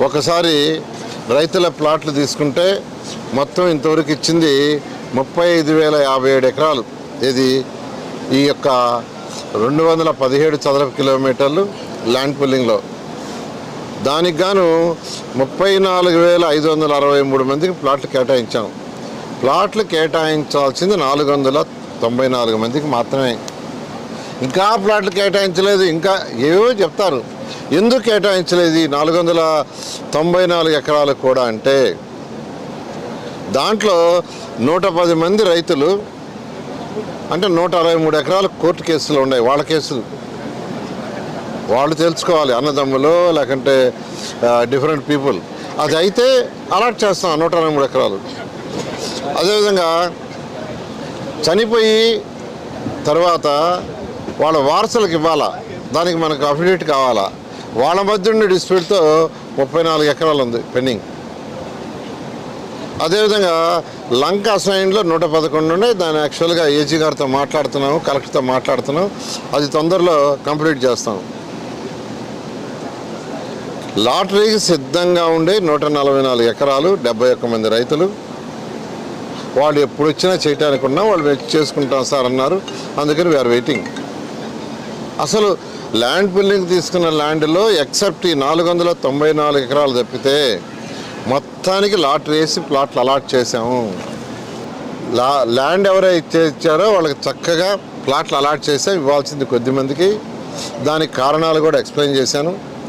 ఒకసారి రైతుల ప్లాట్లు తీసుకుంటే మొత్తం ఇంతవరకు ఇచ్చింది 35,057 ఎకరాలు. ఇది ఈ యొక్క 217 చదరపు కిలోమీటర్లు ల్యాండ్ పుల్లింగ్లో. దానికి గాను 34,563 మందికి ప్లాట్లు కేటాయించాం. ప్లాట్లు కేటాయించాల్సింది 494 మందికి మాత్రమే. ఇంకా ప్లాట్లు కేటాయించలేదు, ఇంకా ఏవో చెప్తారు. ఎందుకు కేటాయించలేదు 494 ఎకరాలు కూడా అంటే, దాంట్లో 110 మంది రైతులు అంటే 163 ఎకరాలు కోర్టు కేసులు ఉన్నాయి. వాళ్ళ కేసులు వాళ్ళు తెలుసుకోవాలి, అన్నదమ్ములు లేకంటే డిఫరెంట్ పీపుల్. అది అయితే అలాట్ చేస్తాం 163 ఎకరాలు. అదేవిధంగా చనిపోయి తర్వాత వాళ్ళ వారసులకు ఇవ్వాలా, దానికి మనకు అఫిడవిట్ కావాలా. వాళ్ళ మధ్య ఉండే డిస్ప్యూట్తో 34 ఎకరాలు ఉంది పెండింగ్. అదేవిధంగా లంక అసైన్లో 111 ఉన్నాయి. దాన్ని యాక్చువల్గా ఏజీ గారితో మాట్లాడుతున్నాము, కలెక్టర్తో మాట్లాడుతున్నాం. అది తొందరలో కంప్లీట్ చేస్తాం. లాటరీకి సిద్ధంగా ఉండే 144 ఎకరాలు, 71 మంది రైతులు. వాళ్ళు ఎప్పుడు వచ్చినా చేయటానికి ఉన్నా వాళ్ళు వెయిట్ చేసుకుంటాం సార్ అన్నారు. అందుకని వీఆర్ వెయిటింగ్. అసలు ల్యాండ్ బిల్డింగ్ తీసుకున్న ల్యాండ్లో ఎక్సెప్ట్ ఈ 494 ఎకరాలు తప్పితే మొత్తానికి లాటరీ వేసి ప్లాట్లు అలాట్ చేసాము. ల్యాండ్ ఎవరైతే ఇచ్చారో వాళ్ళకి చక్కగా ప్లాట్లు అలాట్ చేసాం. ఇవ్వాల్సింది కొద్ది మందికి. దానికి కారణాలు కూడా ఎక్స్ప్లెయిన్ చేశాను.